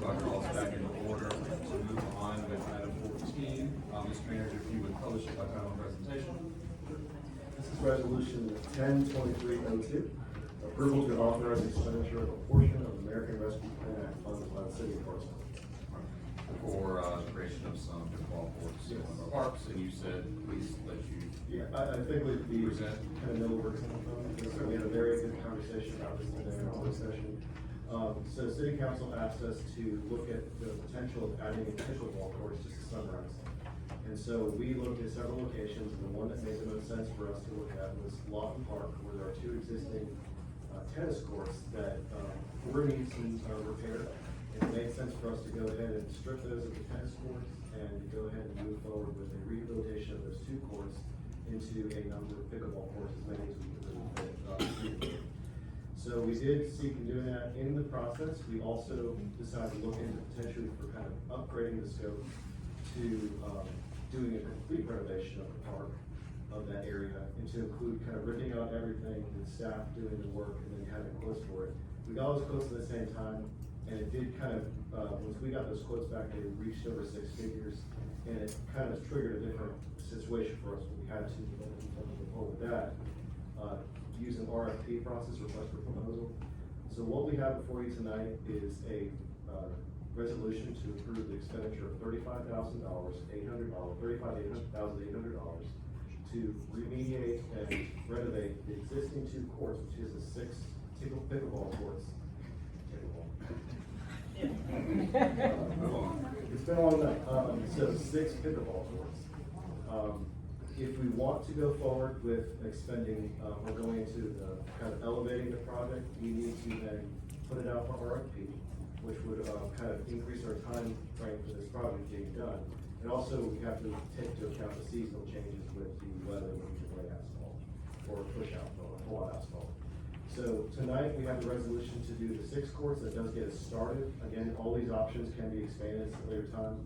hereby calls back into order to move on with item 14. Mr. Manager, if you would publish it by title and presentation. This is resolution 10-2302. Approval to authorize the expenditure of a portion of American Rescue Plan Act funds by the city of Hartsville. For the creation of some pickleball courts in one of our parks, and you said, please let you. Yeah, I think we Present. kind of know where we're coming from. We had a very good conversation about this today in our work session. So City Council asked us to look at the potential of adding a pickleball courts just to summarize. And so we looked at several locations, and the one that made the most sense for us to look at was Lawton Park, where there are two existing tennis courts that were needing some repair. It made sense for us to go ahead and strip those of the tennis courts and go ahead and move forward with a rehabilitation of those two courts into a number of pickleball courts, as many as we could really fit. So we did seek in doing that. In the process, we also decided to look into potentially for kind of upgrading the scope to doing a complete renovation of the park of that area, and to include kind of ripping out everything, the staff doing the work, and then having quotes for it. We got all those quotes at the same time, and it did kind of, once we got those quotes back, they reached over 6 figures, and it kind of triggered a different situation for us when we had to move forward with that, use an RFP process, request for proposal. So what we have before you tonight is a resolution to approve the expenditure of $35,800 to remediate and renovate the existing two courts, which is the 6 pickleball courts. It's been a long night. So 6 pickleball courts. If we want to go forward with expending, or going into the kind of elevating the project, we need to then put it out for RFP, which would kind of increase our time frame for this project being done. And also, we have to take into account the seasonal changes with the weather when we can lay asphalt or push out or pull out asphalt. So tonight we have a resolution to do the 6 courts. That does get us started. Again, all these options can be expanded at a later time.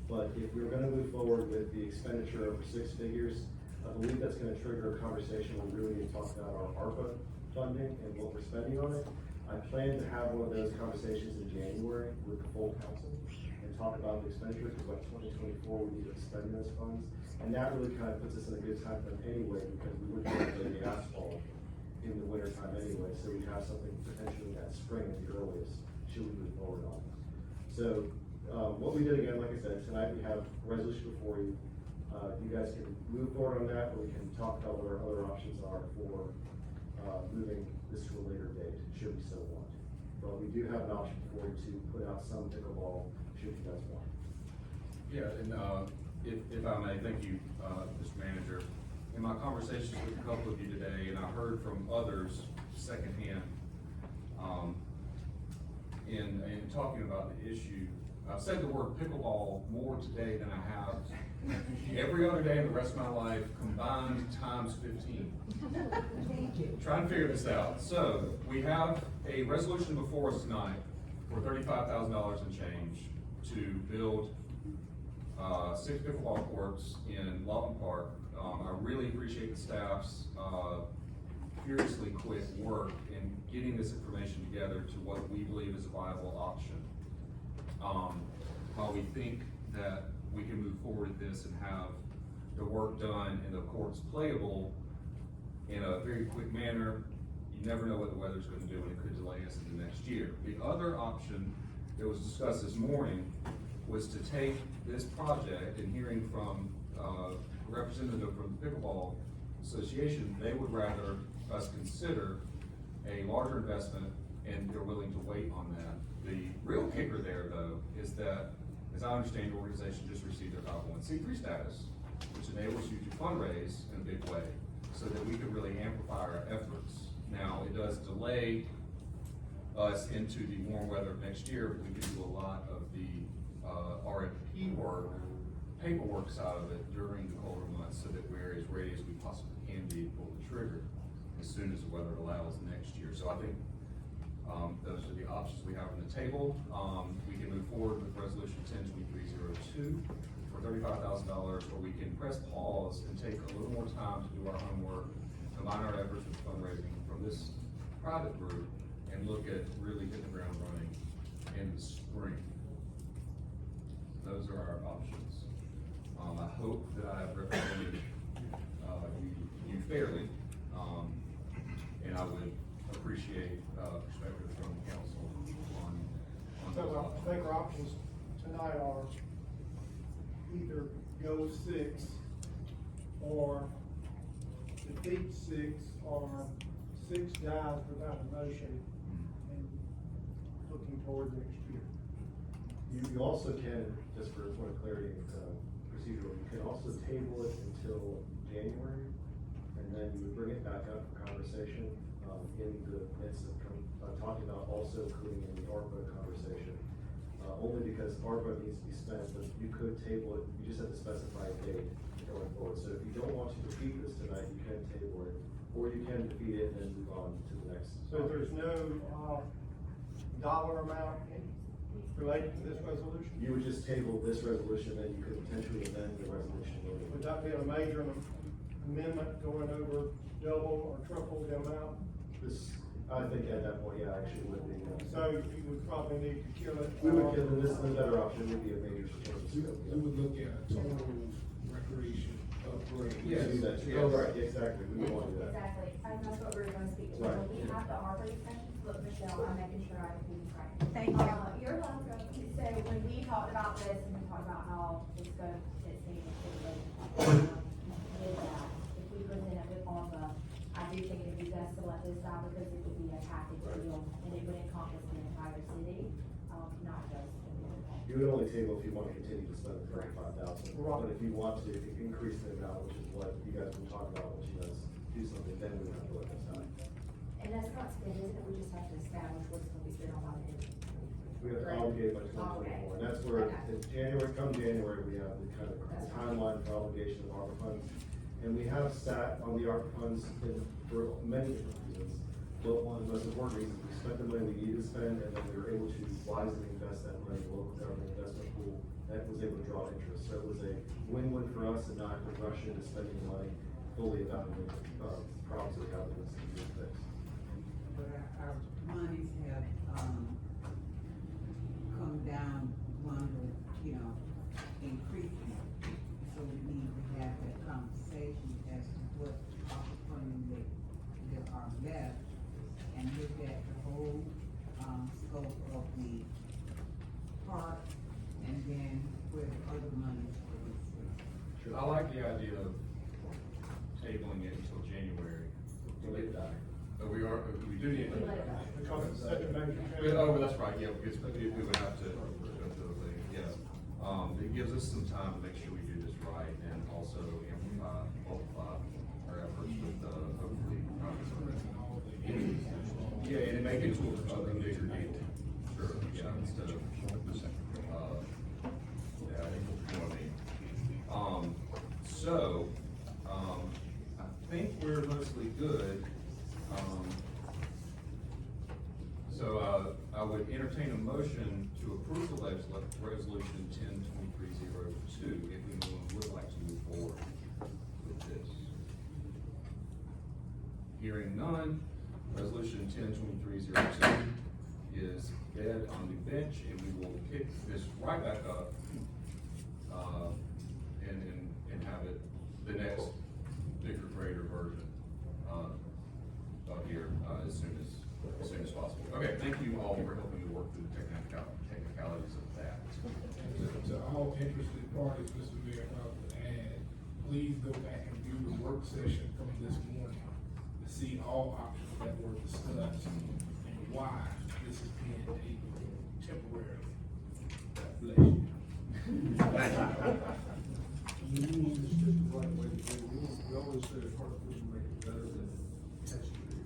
But if we're going to move forward with the expenditure over 6 figures, I believe that's going to trigger a conversation where we really need to talk about our ARPA funding and what we're spending on it. I plan to have one of those conversations in January with the full council and talk about the expenditure, because by 2024 we need to spend those funds. And that really kind of puts us in a good time frame anyway, because we wouldn't have to lay the asphalt in the winter time anyway, so we'd have something potentially that spring at the earliest, should we move forward on it. So what we did again, like I said, tonight we have a resolution before you. You guys can move forward on that, or we can talk about what our other options are for moving this to a later date, should we so want. But we do have an option for you to put out some pickleball, should you guys want. Yeah, and if I may, thank you, Mr. Manager. In my conversations with a couple of you today, and I heard from others secondhand, in talking about the issue, I've said the word pickleball more today than I have every other day in the rest of my life combined times 15. Thank you. Trying to figure this out. So we have a resolution before us tonight for $35,000 and change to build 6 pickleball courts in Lawton Park. I really appreciate the staff's furiously quick work in getting this information together to what we believe is a viable option. While we think that we can move forward with this and have the work done and the courts playable in a very quick manner, you never know what the weather's going to do, and it could delay us into next year. The other option that was discussed this morning was to take this project, and hearing from a representative from the Pickleball Association, they would rather us consider a larger investment, and they're willing to wait on that. The real kicker there, though, is that, as I understand, the organization just received their 501c3 status, which enables you to fundraise in a big way, so that we could really amplify our efforts. Now, it does delay us into the warm weather of next year, but we can do a lot of the RFP work, paperwork side of it during the colder months, so that we're as ready as we possibly can be to pull the trigger as soon as the weather allows next year. So I think those are the options we have on the table. We can move forward with resolution 10-2302 for $35,000, or we can press pause and take a little more time to do our homework, combine our efforts with fundraising from this private group, and look at really hitting the ground running in the spring. those are our options. I hope that I have represented, you fairly, and I would appreciate, perspective from council on those So I options. think our options tonight are either go with 6 or defeat 6 or 6 dies without a motion and looking toward next year. You also can, just for point of clarity, procedural, you can also table it until January, and then you would bring it back up for conversation, in the midst of talking about also including in the ARPA conversation. Only because ARPA needs to be spent, but you could table it, you just have to specify a date going forward. So if you don't want to defeat this tonight, you can table it, or you can defeat it and then move on to the next. So there's no, dollar amount related to this resolution? You would just table this resolution, then you could potentially amend the resolution later. Would that be a major amendment going over double or triple the amount? This, I think at that point, yeah, actually would be. So you would probably need to kill it. We would give them this, the better option would be a major change. We would look at total recreation upgrade. Yes. Do that, Yes. oh, right, exactly, we would want to do that. Exactly, and that's what we're gonna speak to, Right. when we have the ARPA discussions, look, Michelle, I'm making sure I do this right. Thank you. You're welcome, so when we talked about this, and we talked about how it's going to stay with that, if we present it with ARPA, I do think it'd be best to let this out, because it would be a package deal, and it would encompass the entire city, not just. You would only table if you want to continue to spend the 35,000. Right. But if you want to increase the amount, which is what you guys will talk about, once you guys do something, then we have to let this out. And that's not spent, isn't it? We just have to establish what's gonna be spent on by the end. We have to obligate by 2024, and that's where, Okay. in January, come January, we have the kind of timeline for obligation of ARPA funds. And we have sat on the ARPA funds for many different reasons. But one of the most important reasons, we spent the money we needed to spend, and then we were able to wisely invest that money in the local government investment pool that was able to draw interest. So it was a win-win for us, and not to rush into spending money fully evaluating, problems that we have in this community fix. But our monies have, come down under, increasing. So we need to have that conversation as to what funding that are left, and look at the whole, scope of the park, and then where the other monies for this. I like the idea of tabling it until January. But we do need. We let it go. Because it's such a major change. Oh, that's right, yeah, because we would have to, yeah. It gives us some time to make sure we do this right, and also multiply our efforts with, hopefully, yeah, and make it to a bigger deal. Sure, yeah, instead of, yeah, I think you know what I mean. I think we're mostly good. I would entertain a motion to approve the resolution 10-2302 if anyone would like to move forward with this. Hearing none, resolution 10-2302 is dead on the bench, and we will pick this right back up, and have it the next bigger, greater version, here, as soon as possible. Okay, thank you all for helping me work through the technicalities of that. To all interested parties, Mr. Mayor, if I would add, please go back and view the work session from this morning to see all options that were discussed and why this is being tabled temporarily. God bless you. It's just the right way to do it. We always say a part of this will make it better than it has to be.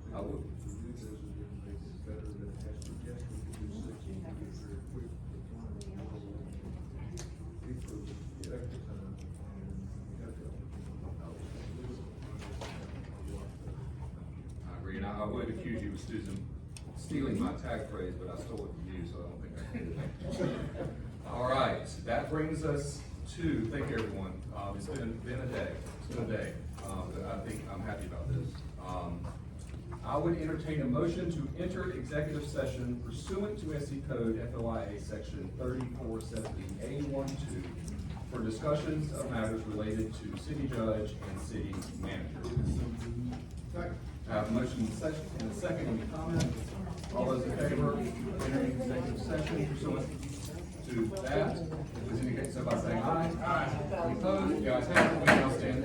I would. To do this, it didn't make it better than it has to be. Yes, we could do 6 and get it very quick. But we prove it, take the time, and we have to. I agree, and I would accuse you of stealing my tag phrase, but I stole it from you, so I don't think I did it. All right, that brings us to, thank you everyone, it's been a day, but I think I'm happy about this. I would entertain a motion to enter executive session pursuant to SC Code FOIA Section 3470A12 for discussions of matters related to city judge and city manager. Second. I have a motion and a second. Any comments? All those in favor, entering executive session pursuant to that, please indicate so by saying aye. Aye. Any opposed? The ayes have it. We now stand